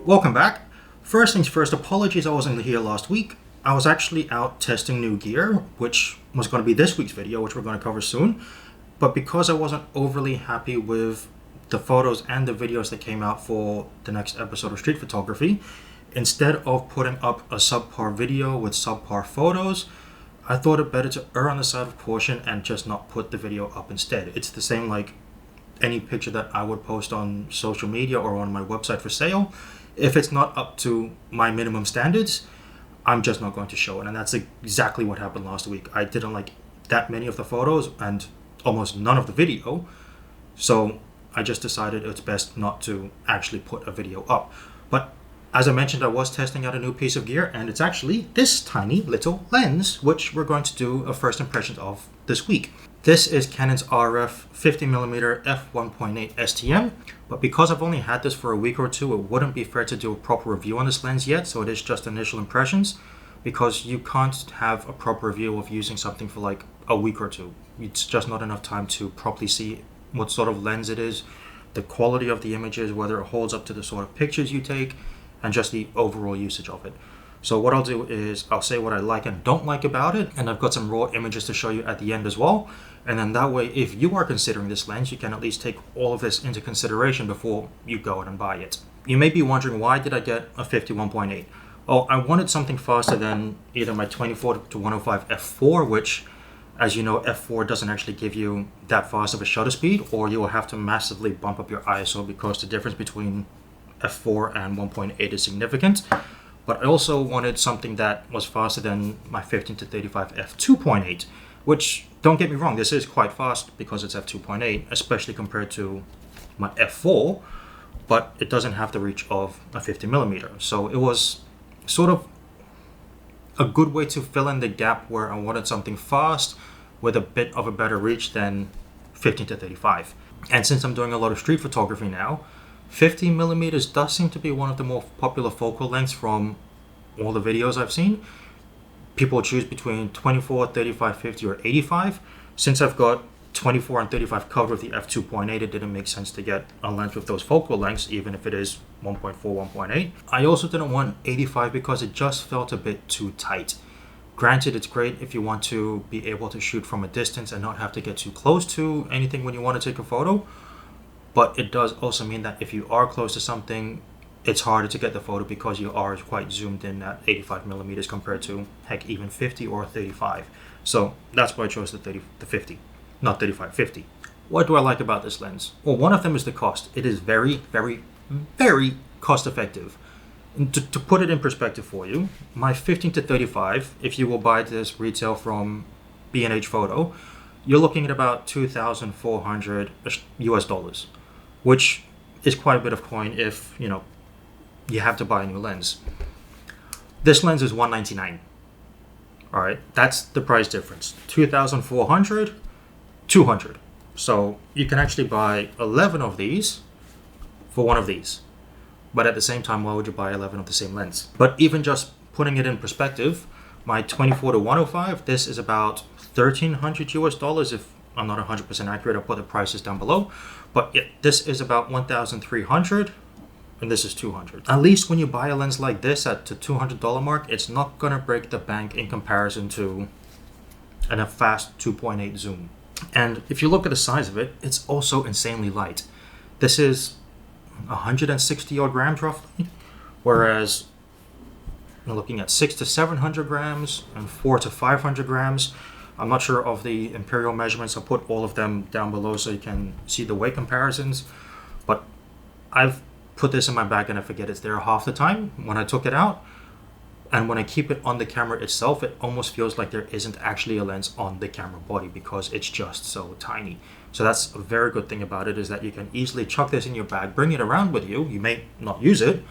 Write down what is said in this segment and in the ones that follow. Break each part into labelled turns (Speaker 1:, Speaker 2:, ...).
Speaker 1: Welcome back. First things first, apologies I wasn't here last week. I was actually out testing new gear, which was going to be this week's video, which we're going to cover soon. But because I wasn't overly happy with the photos and the videos that came out for the next episode of Street Photography, instead of putting up a subpar video with subpar photos, I thought it better to err on the side of caution and just not put the video up instead. It's the same like any picture that I would post on social media or on my website for sale. If it's not up to my minimum standards, I'm just not going to show it. And that's exactly what happened last week. I didn't like that many of the photos and almost none of the video. So I just decided it's best not to actually put a video up. But as I mentioned, I was testing out a new piece of gear, and it's actually this tiny little lens, which we're going to do a first impressions of this week. This is Canon's RF 50mm F1.8 STM, but because I've only had this for a week or two, it wouldn't be fair to do a proper review on this lens yet, so it is just initial impressions, because you can't have a proper review of using something for like a week or two. It's just not enough time to properly see what sort of lens it is, the quality of the images, whether it holds up to the sort of pictures you take, and just the overall usage of it. So what I'll do is I'll say what I like and don't like about it, and I've got some raw images to show you at the end as well. And then that way, if you are considering this lens, you can at least take all of this into consideration before you go out and buy it. You may be wondering, why did I get a 51.8? Well, I wanted something faster than either my 24-105 f4, which, as you know, f4 doesn't actually give you that fast of a shutter speed, or you will have to massively bump up your ISO because the difference between f4 and 1.8 is significant. But I also wanted something that was faster than my 15-35 f2.8, which, don't get me wrong, this is quite fast because it's f2.8, especially compared to my f4, but it doesn't have the reach of a 50mm. So it was sort of a good way to fill in the gap where I wanted something fast with a bit of a better reach than 15-35. And since I'm doing a lot of street photography now, 50mm does seem to be one of the more popular focal lengths from all the videos I've seen. People choose between 24, 35, 50, or 85. Since I've got 24 and 35 covered with the f2.8, it didn't make sense to get a lens with those focal lengths, even if it is 1.4, 1.8. I also didn't want 85 because it just felt a bit too tight. Granted, it's great if you want to be able to shoot from a distance and not have to get too close to anything when you want to take a photo. But it does also mean that if you are close to something, it's harder to get the photo because you are quite zoomed in at 85mm compared to, heck, even 50 or 35. So that's why I chose the 50, not 35, 50. What do I like about this lens? Well, one of them is the cost. It is very, very, very cost effective. And to put it in perspective for you, my 15-35, if you will buy this retail from B&H Photo, you're looking at about $2,400 US dollars, which is quite a bit of coin if, you know, you have to buy a new lens. This lens is $199. All right, that's the price difference. $2,400, $200. So you can actually buy 11 of these for one of these. But at the same time, why would you buy 11 of the same lens? But even just putting it in perspective, my 24-105, this is about $1,300 US dollars. If I'm not 100% accurate, I'll put the prices down below. But yeah, this is about $1,300, and this is $200. At least when you buy a lens like this at the $200 mark, it's not gonna break the bank in comparison to a fast 2.8 zoom. And if you look at the size of it, it's also insanely light. This is 160 odd grams roughly, whereas you're looking at 600 to 700 grams and 400 to 500 grams. I'm not sure of the imperial measurements. I'll put all of them down below so you can see the weight comparisons. But I've put this in my bag and I forget it's there half the time when I took it out. And when I keep it on the camera itself, it almost feels like there isn't actually a lens on the camera body because it's just so tiny. So that's a very good thing about it, is that you can easily chuck this in your bag, bring it around with you. You may not use it,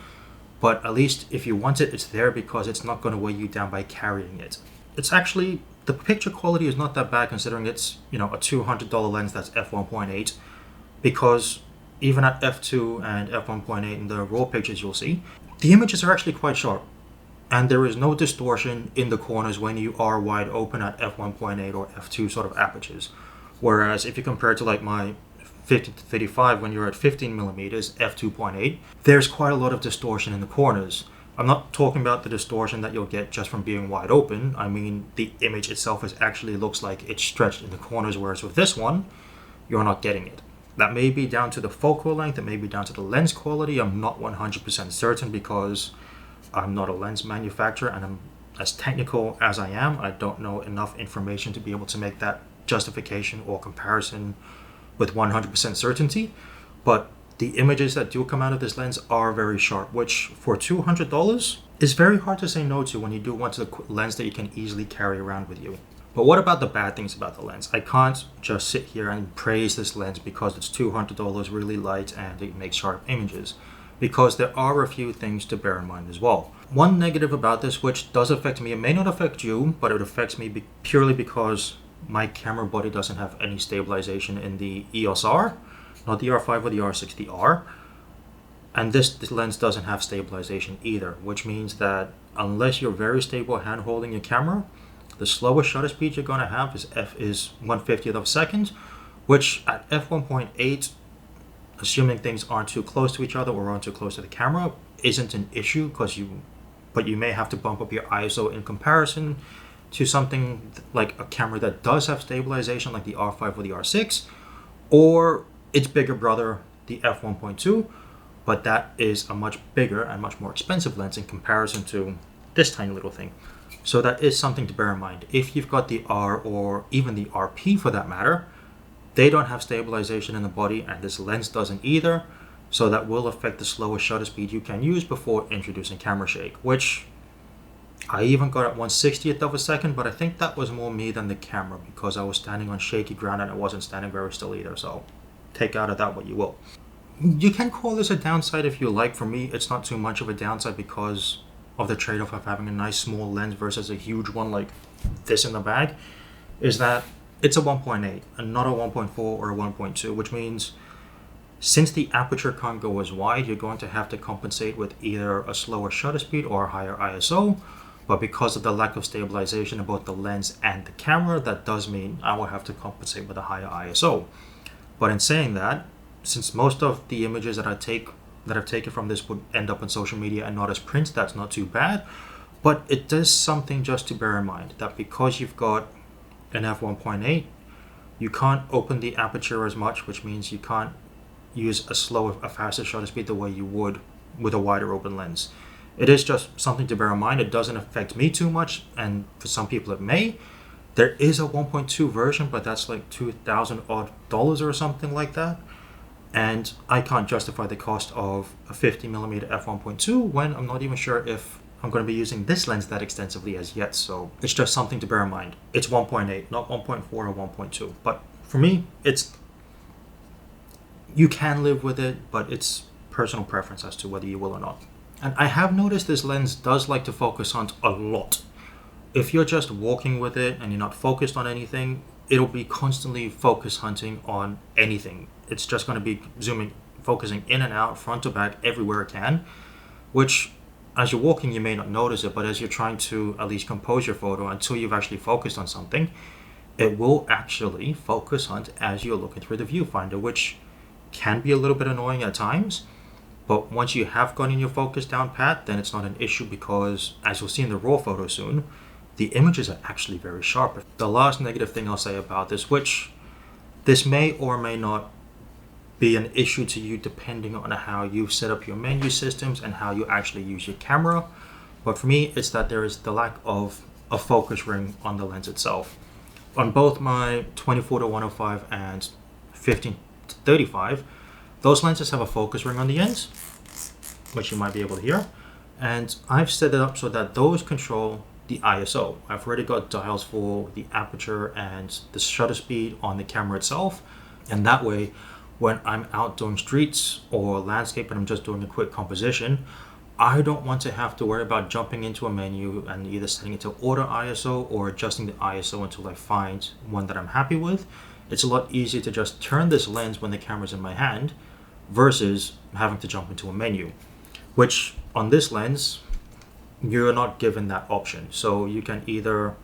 Speaker 1: but at least if you want it, it's there because it's not going to weigh you down by carrying it. It's actually, the picture quality is not that bad considering it's, you know, a $200 lens that's f1.8, because even at f2 and f1.8 in the raw pictures you'll see, the images are actually quite sharp. And there is no distortion in the corners when you are wide open at f1.8 or f2 sort of apertures. Whereas if you compare it to like my 50 to 35, when you're at 15mm f2.8, there's quite a lot of distortion in the corners. I'm not talking about the distortion that you'll get just from being wide open. I mean, the image itself actually looks like it's stretched in the corners, whereas with this one, you're not getting it. That may be down to the focal length, it may be down to the lens quality. I'm not 100% certain because I'm not a lens manufacturer, and I'm as technical as I am, I don't know enough information to be able to make that justification or comparison with 100% certainty. But the images that do come out of this lens are very sharp, which for $200 is very hard to say no to when you do want a lens that you can easily carry around with you. But what about the bad things about the lens? I can't just sit here and praise this lens because it's $200, really light, and it makes sharp images, because there are a few things to bear in mind as well. One negative about this, which does affect me, it may not affect you, but it affects me purely because my camera body doesn't have any stabilization in the EOS R, not the R5 or the R6, the R. And this lens doesn't have stabilization either, which means that unless you're very stable hand holding your camera, the slowest shutter speed you're going to have is 1/50th of a second, which at f1.8, assuming things aren't too close to each other or aren't too close to the camera, isn't an issue, but you may have to bump up your ISO in comparison to something like a camera that does have stabilization like the R5 or the R6, or its bigger brother, the f1.2, but that is a much bigger and much more expensive lens in comparison to this tiny little thing. So that is something to bear in mind. If you've got the R, or even the RP for that matter, they don't have stabilization in the body, and this lens doesn't either, so that will affect the slowest shutter speed you can use before introducing camera shake, which I even got at 1/60th of a second, but I think that was more me than the camera because I was standing on shaky ground and I wasn't standing very still either, so take out of that what you will. You can call this a downside if you like. For me, it's not too much of a downside because of the trade-off of having a nice small lens versus a huge one like this in the bag, is that it's a 1.8 and not a 1.4 or a 1.2, which means since the aperture can't go as wide, you're going to have to compensate with either a slower shutter speed or a higher ISO. But because of the lack of stabilization in both the lens and the camera, that does mean I will have to compensate with a higher ISO. But in saying that, since most of the images that I've taken from this would end up on social media and not as prints, that's not too bad. But it does something just to bear in mind, that because you've got an f1.8, you can't open the aperture as much, which means you can't use a faster shutter speed the way you would with a wider open lens. It is just something to bear in mind. It doesn't affect me too much, and for some people it may. There is a 1.2 version, but that's like $2,000 odd or something like that. And I can't justify the cost of a 50mm f1.2 when I'm not even sure if I'm going to be using this lens that extensively as yet. So it's just something to bear in mind. It's 1.8, not 1.4 or 1.2. But for me, you can live with it, but it's personal preference as to whether you will or not. And I have noticed this lens does like to focus hunt a lot. If you're just walking with it and you're not focused on anything, it'll be constantly focus hunting on anything. It's just going to be focusing in and out, front to back, everywhere it can, which as you're walking you may not notice it, but as you're trying to at least compose your photo until you've actually focused on something, it will actually focus hunt as you're looking through the viewfinder, which can be a little bit annoying at times. But once you have gotten your focus down pat, then it's not an issue because, as you'll see in the raw photo soon, the images are actually very sharp. The last negative thing I'll say about this, which this may or may not be an issue to you depending on how you set up your menu systems and how you actually use your camera, but for me it's that there is the lack of a focus ring on the lens itself. On both my 24-105 and 15-35, those lenses have a focus ring on the ends, which you might be able to hear, and I've set it up so that those control the ISO. I've already got dials for the aperture and the shutter speed on the camera itself, and that way when I'm out doing streets or landscape and I'm just doing a quick composition, I don't want to have to worry about jumping into a menu and either setting it to auto ISO or adjusting the ISO until I find one that I'm happy with. It's a lot easier to just turn this lens when the camera's in my hand versus having to jump into a menu, which on this lens, you're not given that option. So you can either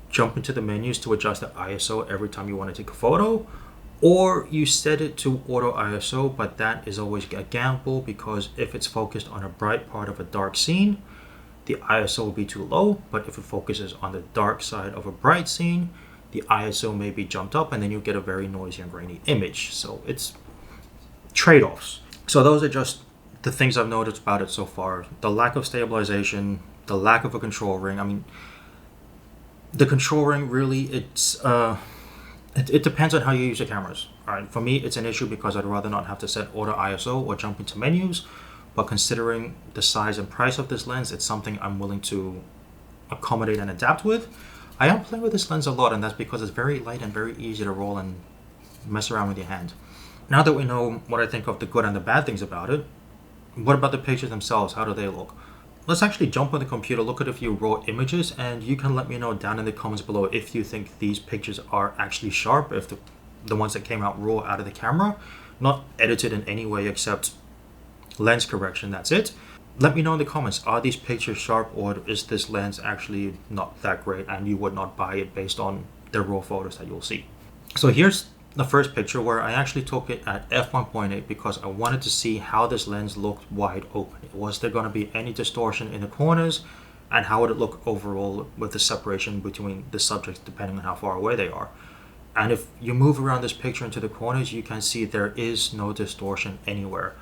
Speaker 1: jump into the menus to adjust the ISO every time you want to take a photo, Or you set it to auto ISO, but that is always a gamble because if it's focused on a bright part of a dark scene, the ISO will be too low, but if it focuses on the dark side of a bright scene, the ISO may be jumped up and then you get a very noisy and grainy image. So it's trade-offs. So those are just the things I've noticed about it so far. The lack of stabilization, the lack of a control ring. I mean, the control ring really, it depends on how you use your cameras. All right, for me, it's an issue because I'd rather not have to set auto ISO or jump into menus. But considering the size and price of this lens, it's something I'm willing to accommodate and adapt with. I am playing with this lens a lot, and that's because it's very light and very easy to roll and mess around with your hand. Now that we know what I think of the good and the bad things about it, what about the pictures themselves? How do they look? Let's actually jump on the computer, look at a few raw images, and you can let me know down in the comments below if you think these pictures are actually sharp, if the ones that came out raw out of the camera, not edited in any way except lens correction, that's it. Let me know in the comments, are these pictures sharp or is this lens actually not that great and you would not buy it based on the raw photos that you'll see. So here's the first picture where I actually took it at f1.8 because I wanted to see how this lens looked wide open. Was there going to be any distortion in the corners and how would it look overall with the separation between the subjects depending on how far away they are. And if you move around this picture into the corners, you can see there is no distortion anywhere.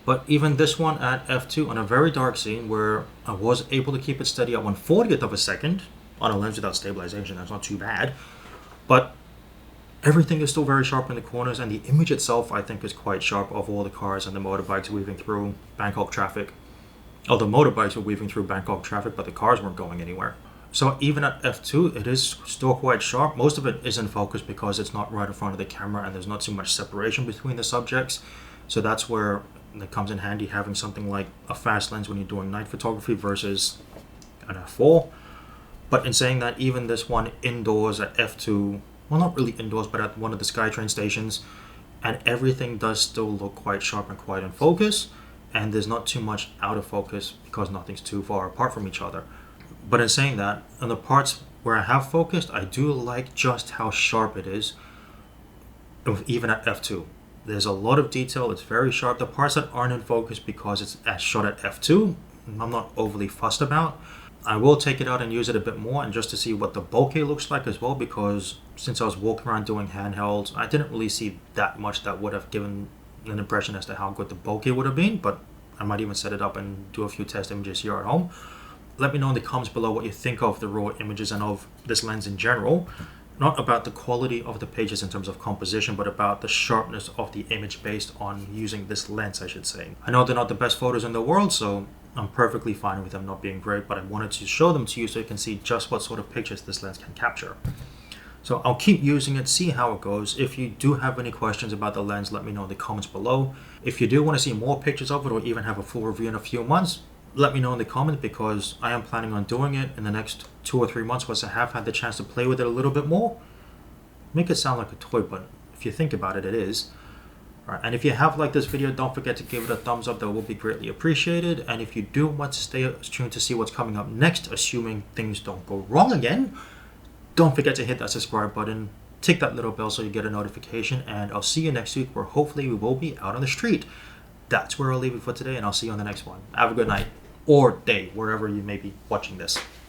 Speaker 1: But even this one at f2 on a very dark scene where I was able to keep it steady at 1/40th of a second on a lens without stabilization, that's not too bad. But everything is still very sharp in the corners, and the image itself I think is quite sharp of all the cars and the motorbikes weaving through Bangkok traffic. Oh, the motorbikes were weaving through Bangkok traffic, but the cars weren't going anywhere. So even at f2, it is still quite sharp. Most of it is in focus because it's not right in front of the camera and there's not too much separation between the subjects. So that's where it comes in handy having something like a fast lens when you're doing night photography versus an f4. But in saying that, even this one indoors at f2, well, not really indoors, but at one of the SkyTrain stations, and everything does still look quite sharp and quite in focus, and there's not too much out of focus because nothing's too far apart from each other. But in saying that, on the parts where I have focused, I do like just how sharp it is, even at f2. There's a lot of detail, it's very sharp. The parts that aren't in focus because it's shot at f2, I'm not overly fussed about. I will take it out and use it a bit more and just to see what the bokeh looks like as well, because since I was walking around doing handhelds, I didn't really see that much that would have given an impression as to how good the bokeh would have been, but I might even set it up and do a few test images here at home. Let me know in the comments below what you think of the raw images and of this lens in general. Not about the quality of the pages in terms of composition, but about the sharpness of the image based on using this lens, I should say. I know they're not the best photos in the world, so I'm perfectly fine with them not being great, but I wanted to show them to you so you can see just what sort of pictures this lens can capture. So I'll keep using it, see how it goes. If you do have any questions about the lens, let me know in the comments below. If you do want to see more pictures of it or even have a full review in a few months, let me know in the comments because I am planning on doing it in the next 2 or 3 months once I have had the chance to play with it a little bit more. Make it sound like a toy, but if you think about it, it is. All right, and if you have liked this video, don't forget to give it a thumbs up. That will be greatly appreciated. And if you do want to stay tuned to see what's coming up next, assuming things don't go wrong again, don't forget to hit that subscribe button, tick that little bell so you get a notification, and I'll see you next week where hopefully we will be out on the street. That's where I'll leave it for today, and I'll see you on the next one. Have a good night or day, wherever you may be watching this.